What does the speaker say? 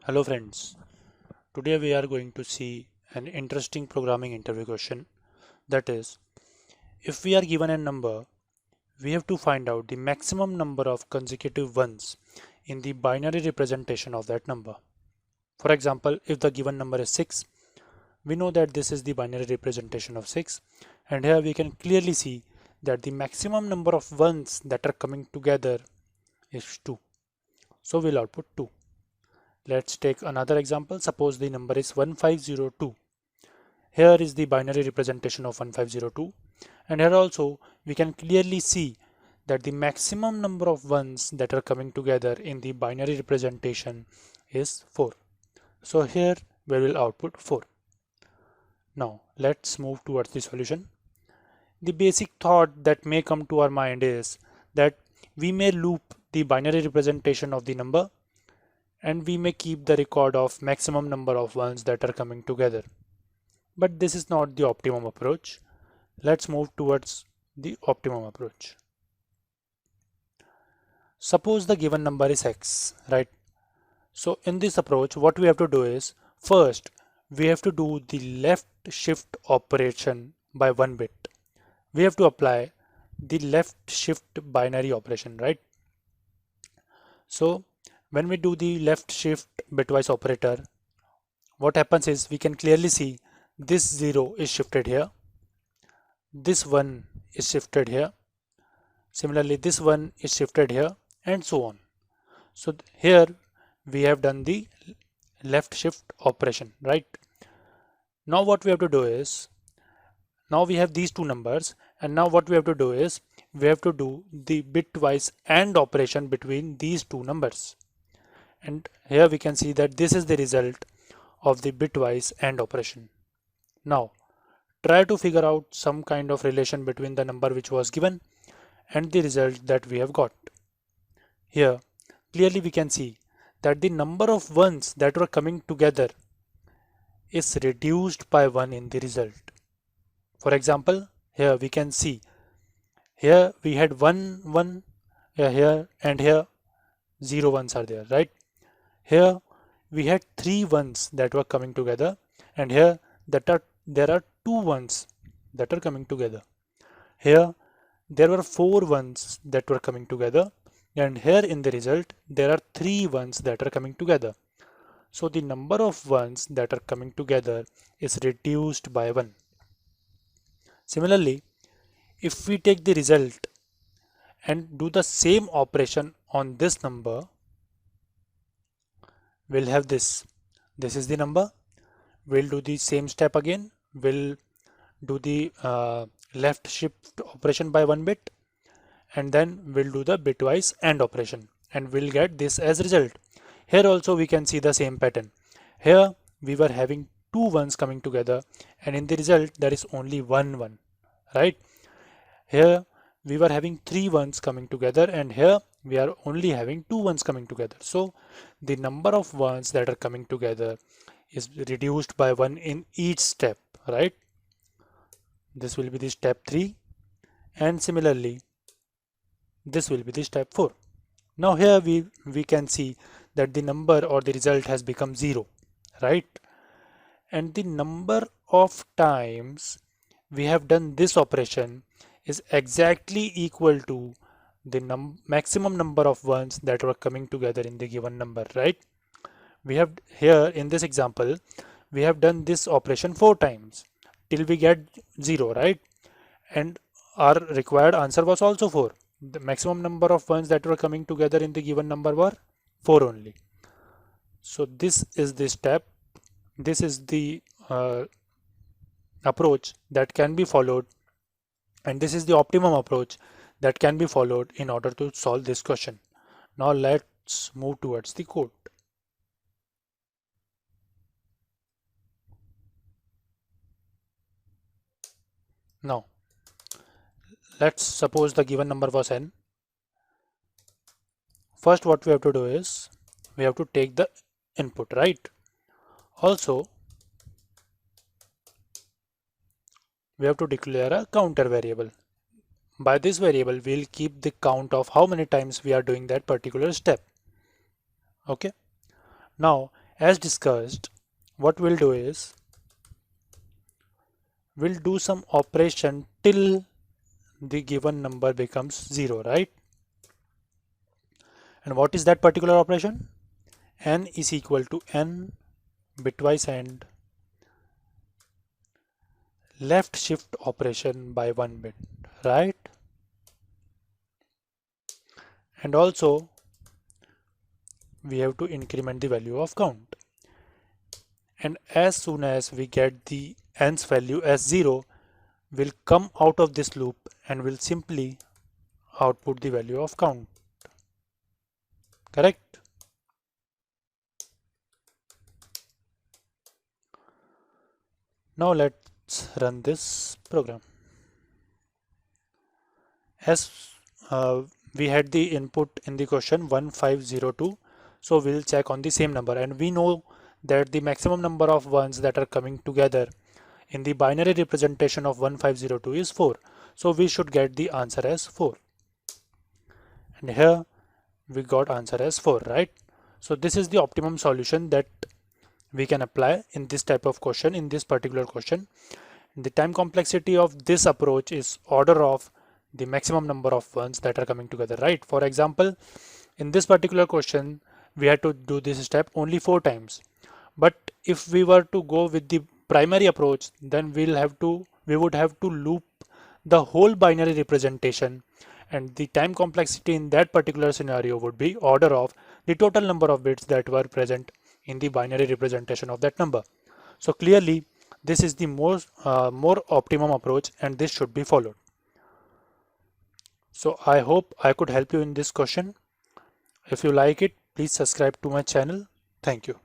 Hello friends, today we are going to see an interesting programming interview question, that is, if we are given a number, we have to find out the maximum number of consecutive ones in the binary representation of that number. For example, if the given number is 6, we know that this is the binary representation of 6, and here we can clearly see that the maximum number of ones that are coming together is 2. So we'll output 2. Let's take another example. Suppose the number is 1502. Here is the binary representation of 1502, and here also we can clearly see that the maximum number of ones that are coming together in the binary representation is 4. So here we will output 4. Now let's move towards the solution. The basic thought that may come to our mind is that we may loop the binary representation of the number, and we may keep the record of maximum number of ones that are coming together. But this is not the optimum approach. Let's move towards the optimum approach. Suppose the given number is x, right? So in this approach, what we have to do is, first we have to do the left shift operation by 1 bit. We have to apply the left shift binary operation, right? So when we do the left shift bitwise operator, what happens is we can clearly see this 0 is shifted here, this 1 is shifted here, similarly this 1 is shifted here, and so on. So here we have done the left shift operation, right? Now what we have to do is, now we have these two numbers, and now what we have to do is we have to do the bitwise AND operation between these two numbers. And here we can see that this is the result of the bitwise AND operation. Now try to figure out some kind of relation between the number which was given and the result that we have got. Here clearly we can see that the number of ones that were coming together is reduced by 1 in the result. For example, here we can see, here we had 1 here, and here 0 ones are there, right? Here we had 3 ones that were coming together, and here there are 2 ones that are coming together. Here there were 4 ones that were coming together, and here in the result there are 3 ones that are coming together. So the number of ones that are coming together is reduced by 1. Similarly, if we take the result and do the same operation on this number, we'll have this. This is the number. We'll do the same step again. We'll do the left shift operation by 1 bit, and then we'll do the bitwise AND operation, and we'll get this as result. Here also we can see the same pattern. Here we were having 2 ones coming together, and in the result there is only 1 1, right? Here we were having 3 ones coming together, and here we are only having 2 ones coming together. So the number of ones that are coming together is reduced by 1 in each step, right? This will be the step 3, and similarly this will be the step 4. Now here we can see that the number or the result has become 0, right? And the number of times we have done this operation is exactly equal to the maximum number of ones that were coming together in the given number, right? We have here in this example, we have done this operation 4 times till we get 0, right? And our required answer was also 4. The maximum number of ones that were coming together in the given number were 4 only. So this is the step, this is the approach that can be followed, and this is the optimum approach that can be followed in order to solve this question. Now let's move towards the code. Now let's suppose the given number was n. First what we have to do is we have to take the input, right? Also we have to declare a counter variable. By this variable we'll keep the count of how many times we are doing that particular step. Okay, now As discussed, what we'll do is we'll do some operation till the given number becomes 0, right? And what is that particular operation? N is equal to n bitwise AND left shift operation by 1 bit, right? And also we have to increment the value of count. And as soon as we get the n's value as 0, we'll come out of this loop and we'll simply output the value of count. Correct? Now let's run this program. As we had the input in the question 1502, so we'll check on the same number, and we know that the maximum number of ones that are coming together in the binary representation of 1502 is 4. So we should get the answer as 4. And here we got answer as 4, right? So this is the optimum solution that we can apply in this type of question, in this particular question. The time complexity of this approach is order of the maximum number of ones that are coming together, right? For example, in this particular question, we had to do this step only 4 times. But if we were to go with the primary approach, then we would have to loop the whole binary representation, and the time complexity in that particular scenario would be order of the total number of bits that were present in the binary representation of that number. So clearly this is the more optimum approach, and this should be followed. So I hope I could help you in this question. If you like it, please subscribe to my channel. Thank you.